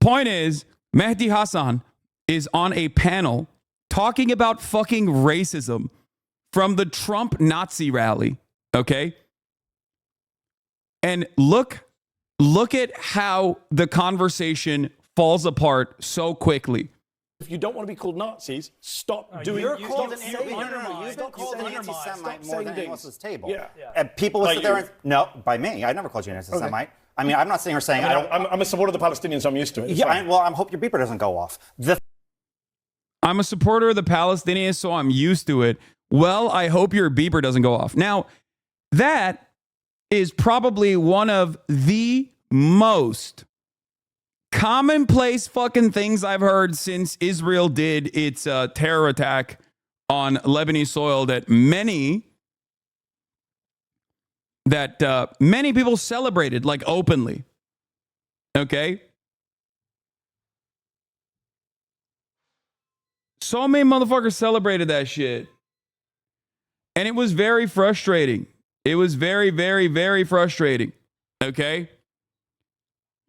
point is, Mehdi Hasan is on a panel talking about fucking racism from the Trump Nazi rally, okay? And look at how the conversation falls apart so quickly. If you don't want to be called Nazis, stop doing. You're called an anti-Semite. You've called an anti-Semite more than anyone else's table. Yeah. And people would sit there and no, by me, I never called you an anti-Semite. Okay. I mean, I'm not sitting here saying I'm a supporter of the Palestinians, so I'm used to it. Yeah, I hope your beeper doesn't go off. I'm a supporter of the Palestinians, so I'm used to it. Well, I hope your beeper doesn't go off. Now, that is probably one of the most commonplace fucking things I've heard since Israel did its terror attack on Lebanese soil that many people celebrated, like, openly. Okay? So many motherfuckers celebrated that shit. And it was very frustrating. It was very, very, very frustrating. Okay?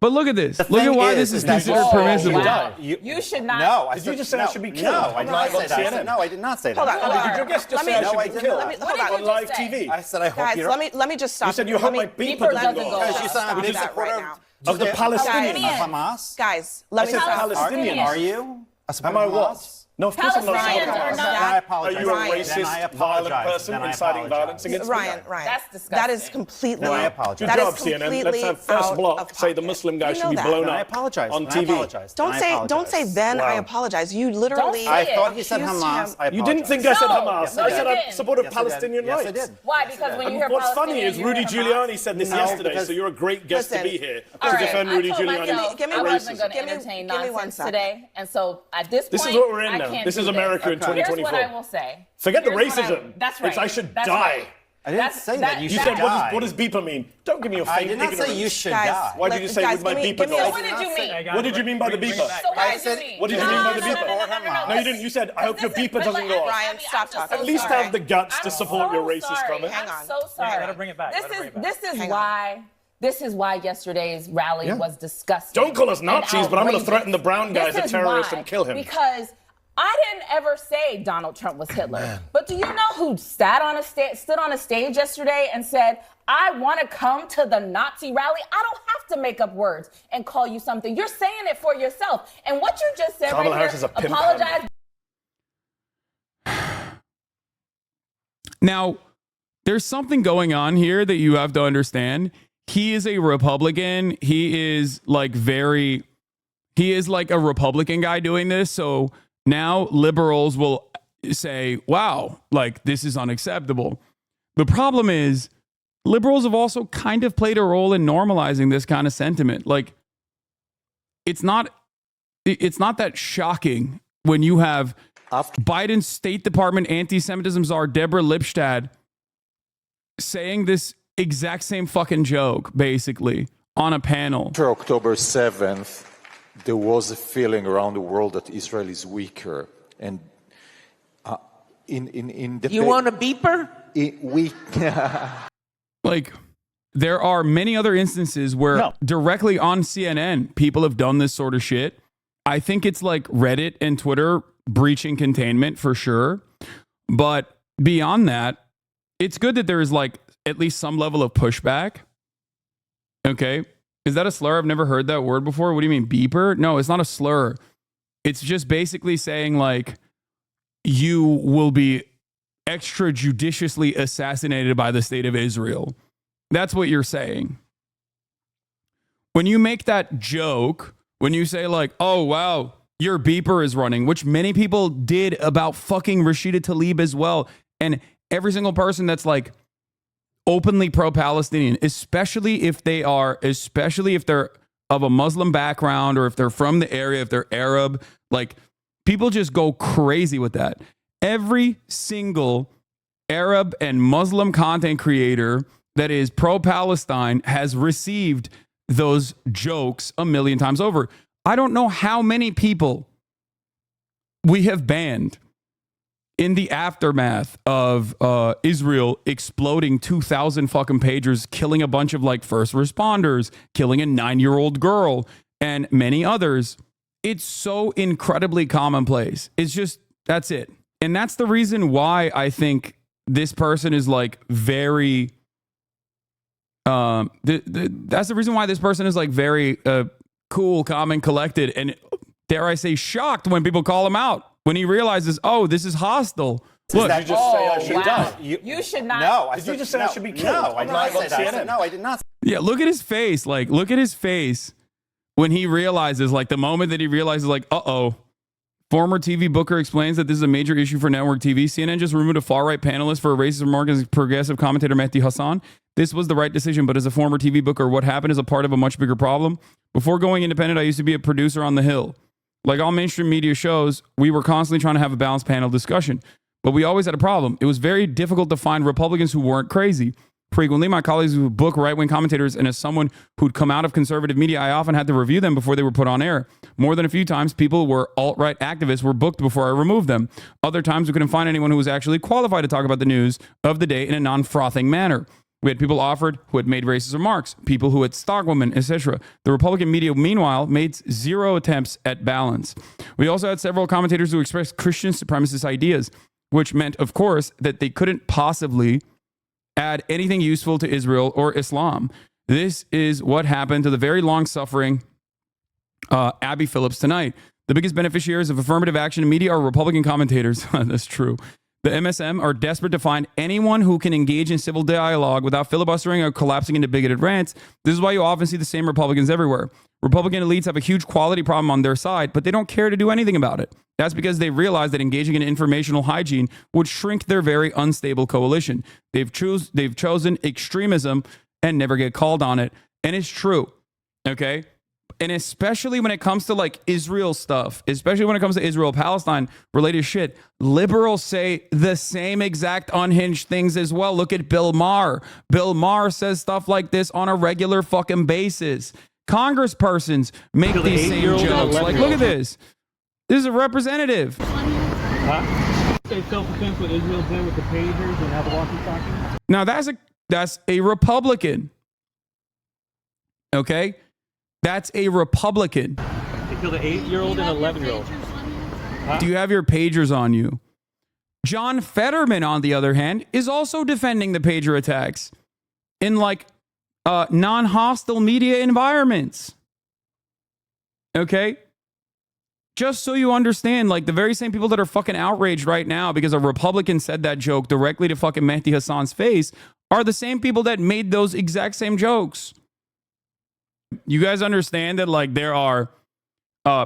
But look at this. Look at why this is considered permissible. Wow. You should not. No, did you just say I should be killed? No, I did not say that. No, I did not say that. Hold on. Did your guest just say I should be killed on live TV? I said I hope you don't. Let me just stop. You said you hope my beeper doesn't go off. Because you said I'm a big supporter of the Palestinians. Hamas? Guys, let me stop. Palestinians. Are you? Am I what? No, of course I'm not. Palestinians I apologize. Are you a racist, violent person inciting violence against Ryan, That's disgusting. That is completely. No, I apologize. Good job, CNN. Let's have first block say the Muslim guy should be blown up. I apologize. On TV. Don't say then I apologize. You literally. I thought he said Hamas. I apologize. You didn't think I said Hamas. No, I said I supported Palestinian rights. Yes, I did. Why? Because when you hear What's funny Palestinian, is Rudy Giuliani said this yesterday, so you're a great guest to be here to defend Rudy Giuliani. I wasn't going to entertain nonsense today, and so at this point, this is what we're in now. This is America in 2024. Here's what I will say. Forget the racism. That's right. It's I should die. I didn't say that. You should said, die. what does beeper mean? Don't give me your fake ignorance. I did not say you should die. Why did you say with my beeper go off? What did you mean? What did you mean by the beeper? What did you mean by the beeper? No, you didn't. You said, I hope your beeper doesn't go off. Ryan, stop talking. At least have the guts to support your racist comment. Hang on. I'm so sorry. Gotta bring it back. This is why yesterday's rally was disgusting. Don't call us Nazis, but I'm going to threaten the brown guy as a terrorist and kill him. Because I didn't ever say Donald Trump was Hitler. But do you know who stood on a stage yesterday and said, I want to come to the Nazi rally? I don't have to make up words and call you something. You're saying it for yourself. And what you just said Kamala right Harris here, is a pimp apologize. Now, there's something going on here that you have to understand. He is a Republican. He is like a Republican guy doing this. So now liberals will say, wow, like this is unacceptable. The problem is liberals have also kind of played a role in normalizing this kind of sentiment. Like it's not that shocking when you have Biden's State Department anti-Semitism czar Deborah Lipstadt saying this exact same fucking joke, basically, on a panel. After October 7th, there was a feeling around the world that Israel is weaker. And in the you want a beeper? Like, there are many other instances where directly on CNN, people have done this sort of shit. I think it's like Reddit and Twitter breaching containment for sure. But beyond that, it's good that there is like at least some level of pushback. Okay. Is that a slur? I've never heard that word before. What do you mean, beeper? No, it's not a slur. It's just basically saying like you will be extrajudiciously assassinated by the state of Israel. That's what you're saying. When you make that joke, when you say like, oh, wow, your beeper is running, which many people did about fucking Rashida Tlaib as well. And every single person that's like openly pro-Palestinian, especially if they're of a Muslim background or if they're from the area, if they're Arab, like people just go crazy with that. Every single Arab and Muslim content creator that is pro-Palestine has received those jokes a million times over. I don't know how many people we have banned in the aftermath of Israel exploding 2,000 fucking pagers, killing a bunch of like first responders, killing a 9-year-old girl, and many others, it's so incredibly commonplace. It's just, that's it. And that's the reason why I think this person is like very, that's the reason why this person is like very cool, calm, and collected. And dare I say, shocked when people call him out, when he realizes, oh, this is hostile. Look, did you just say I should die? You should not. No, Did you just say I should be killed? No, I did not say that. I said, no, I did not. yeah, look at his face. Like, look at his face when he realizes, like, the moment that he realizes, like, uh-oh. Former TV booker explains that this is a major issue for network TV. CNN just removed a far-right panelist for a racist remark as progressive commentator Mehdi Hasan. This was the right decision, but as a former TV booker, what happened is a part of a much bigger problem. Before going independent, I used to be a producer on The Hill. Like all mainstream media shows, we were constantly trying to have a balanced panel discussion. But we always had a problem. It was very difficult to find Republicans who weren't crazy. Frequently, my colleagues would book right-wing commentators, and as someone who'd come out of conservative media, I often had to review them before they were put on air. More than a few times, people who were alt-right activists were booked before I removed them. Other times, we couldn't find anyone who was actually qualified to talk about the news of the day in a non-frothing manner. We had people offered who had made racist remarks, people who had stalked women, etc. The Republican media, meanwhile, made zero attempts at balance. We also had several commentators who expressed Christian supremacist ideas, which meant, of course, that they couldn't possibly add anything useful to Israel or Islam. This is what happened to the very long-suffering Abby Phillips tonight. The biggest beneficiaries of affirmative action in media are Republican commentators. That's true. The MSM are desperate to find anyone who can engage in civil dialogue without filibustering or collapsing into bigoted rants. This is why you often see the same Republicans everywhere. Republican elites have a huge quality problem on their side, but they don't care to do anything about it. That's because they realize that engaging in informational hygiene would shrink their very unstable coalition. They've chosen extremism and never get called on it. And it's true. Okay? And especially when it comes to like Israel stuff, especially when it comes to Israel-Palestine related shit, liberals say the same exact unhinged things as well. Look at Bill Maher. Bill Maher says stuff like this on a regular fucking basis. Congresspersons make these same jokes. Like, look at this. This is a representative. Say self-defense with Israel did with the pagers and how the walkie-talkie. Now that's a Republican. Okay? That's a Republican. They killed an 8-year-old and an 11-year-old. Do you have your pagers on you? John Fetterman, on the other hand, is also defending the pager attacks in like non-hostile media environments. Okay? Just so you understand, like the very same people that are fucking outraged right now because a Republican said that joke directly to fucking Mehdi Hasan's face are the same people that made those exact same jokes. You guys understand that like there are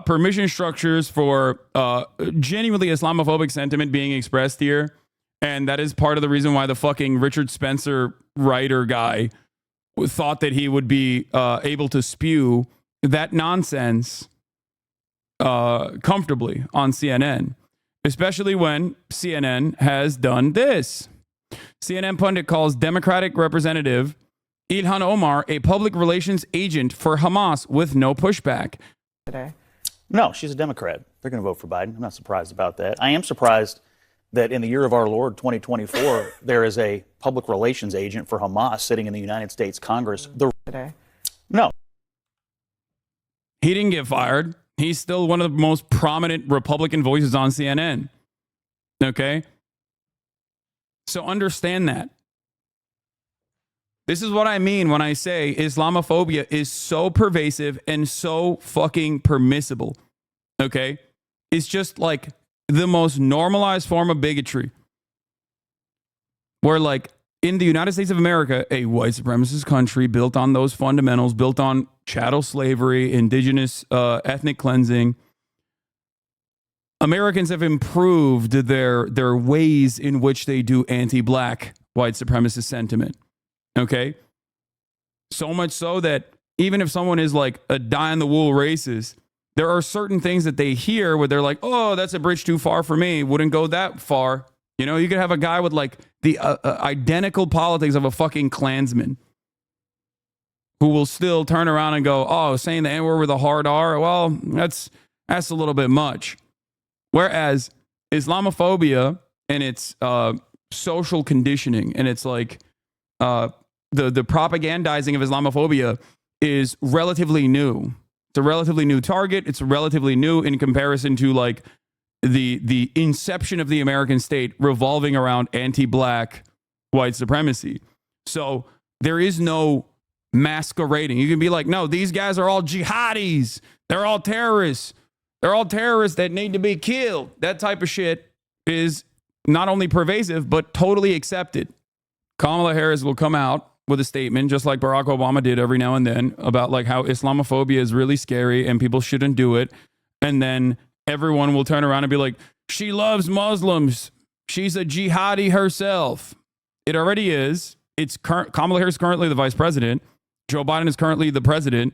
permission structures for genuinely Islamophobic sentiment being expressed here. And that is part of the reason why the fucking Richard Spencer writer guy thought that he would be able to spew that nonsense comfortably on CNN, especially when CNN has done this. CNN pundit calls Democratic Representative Ilhan Omar a public relations agent for Hamas with no pushback. No, she's a Democrat. They're going to vote for Biden. I'm not surprised about that. I am surprised that in the year of our Lord 2024, there is a public relations agent for Hamas sitting in the United States Congress. No. He didn't get fired. He's still one of the most prominent Republican voices on CNN. Okay? So understand that. This is what I mean when I say Islamophobia is so pervasive and so fucking permissible. Okay? It's just like the most normalized form of bigotry. Where like in the United States of America, a white supremacist country built on those fundamentals, built on chattel slavery, indigenous ethnic cleansing, Americans have improved their ways in which they do anti-black white supremacist sentiment. Okay? So much so that even if someone is like a die-in-the-wool racist, there are certain things that they hear where they're like, oh, that's a bridge too far for me. Wouldn't go that far. You know, you could have a guy with like the identical politics of a fucking Klansman who will still turn around and go, oh, saying the N-word with a hard R, well, that's a little bit much. Whereas Islamophobia and its social conditioning and it's like the propagandizing of Islamophobia is relatively new It's a relatively new target. It's relatively new in comparison to like the inception of the American state revolving around anti-black white supremacy. So there is no masquerading. You can be like, no, these guys are all jihadis. They're all terrorists. They're all terrorists that need to be killed. That type of shit is not only pervasive, but totally accepted. Kamala Harris will come out with a statement, just like Barack Obama did every now and then, about like how Islamophobia is really scary and people shouldn't do it. And then everyone will turn around and be like, she loves Muslims. She's a jihadi herself. It already is. Kamala Harris is currently the vice president. Joe Biden is currently the president.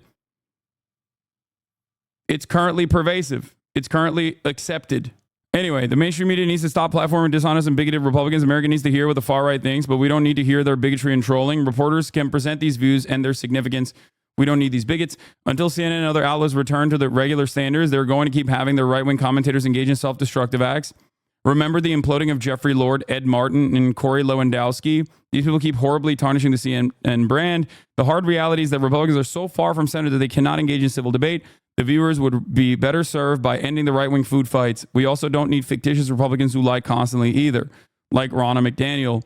It's currently pervasive. It's currently accepted. Anyway, the mainstream media needs to stop platforming dishonest and bigoted Republicans. America needs to hear what the far right thinks, but we don't need to hear their bigotry and trolling. Reporters can present these views and their significance. We don't need these bigots. Until CNN and other outlets return to the regular standards, they're going to keep having their right-wing commentators engage in self-destructive acts. Remember the imploding of Jeffrey Lord, Ed Martin, and Corey Lewandowski? These people keep horribly tarnishing the CNN brand. The hard reality is that Republicans are so far from center that they cannot engage in civil debate. The viewers would be better served by ending the right-wing food fights. We also don't need fictitious Republicans who lie constantly either, like Ronna McDaniel.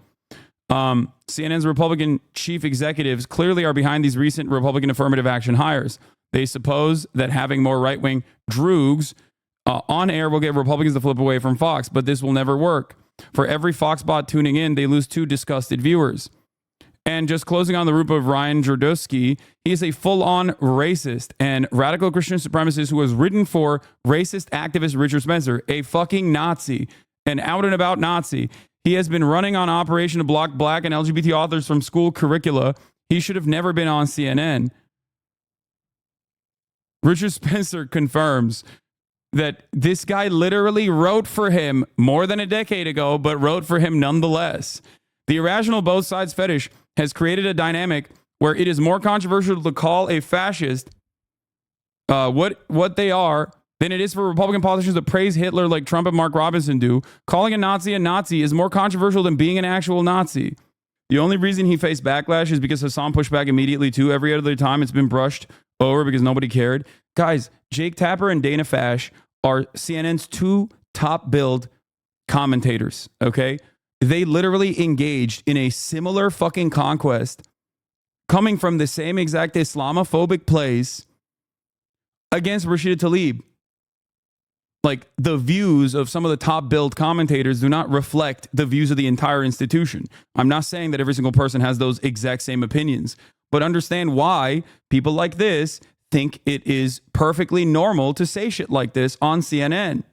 CNN's Republican chief executives clearly are behind these recent Republican affirmative action hires. They suppose that having more right-wing droogs on air will get Republicans to flip away from Fox, but this will never work. For every Fox bot tuning in, they lose 2 disgusted viewers. And just closing on the root of Ryan Girdusky, he is a full-on racist and radical Christian supremacist who has written for racist activist Richard Spencer, a fucking Nazi, an out-and-about Nazi. He has been running on operation to block black and LGBT authors from school curricula. He should have never been on CNN. Richard Spencer confirms that this guy literally wrote for him more than a decade ago, but wrote for him nonetheless. The irrational both sides fetish has created a dynamic where it is more controversial to call a fascist what they are than it is for Republican politicians to praise Hitler like Trump and Mark Robinson do. Calling a Nazi is more controversial than being an actual Nazi. The only reason he faced backlash is because Hasan pushed back immediately too. Every other time it's been brushed over because nobody cared. Guys, Jake Tapper and Dana Fash are CNN's 2 top billed commentators, okay? They literally engaged in a similar fucking conquest coming from the same exact Islamophobic place against Rashida Tlaib. Like, the views of some of the top billed commentators do not reflect the views of the entire institution. I'm not saying that every single person has those exact same opinions, but understand why people like this think it is perfectly normal to say shit like this on CNN.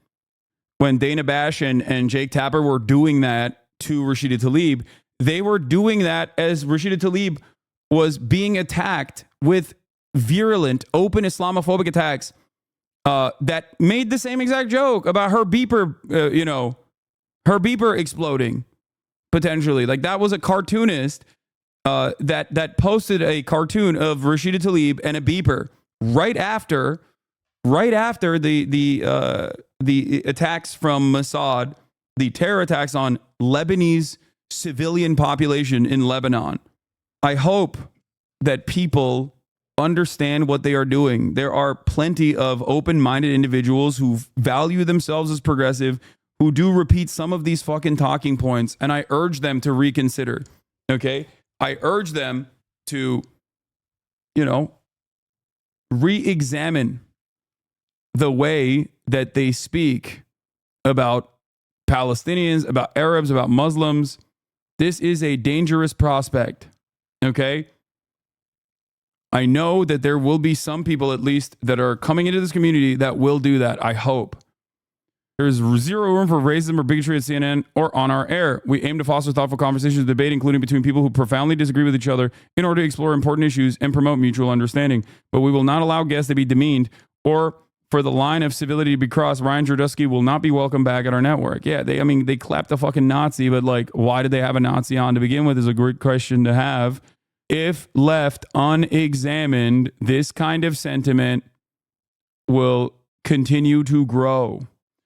When Dana Bash and Jake Tapper were doing that to Rashida Tlaib, they were doing that as Rashida Tlaib was being attacked with virulent, open Islamophobic attacks that made the same exact joke about her beeper, her beeper exploding potentially. Like, that was a cartoonist that posted a cartoon of Rashida Tlaib and a beeper right after the attacks from Mossad, the terror attacks on Lebanese civilian population in Lebanon. I hope that people understand what they are doing. There are plenty of open-minded individuals who value themselves as progressive, who do repeat some of these fucking talking points, and I urge them to reconsider. Okay? I urge them to, re-examine the way that they speak about Palestinians, about Arabs, about Muslims. This is a dangerous prospect. Okay? I know that there will be some people, at least, that are coming into this community that will do that. I hope. There's zero room for racism or bigotry at CNN or on our air. We aim to foster thoughtful conversations and debate, including between people who profoundly disagree with each other, in order to explore important issues and promote mutual understanding. But we will not allow guests to be demeaned or for the line of civility to be crossed. Ryan Girdusky will not be welcome back at our network. Yeah, they clapped a fucking Nazi, but like, why did they have a Nazi on to begin with is a great question to have. If left unexamined, this kind of sentiment will continue to grow.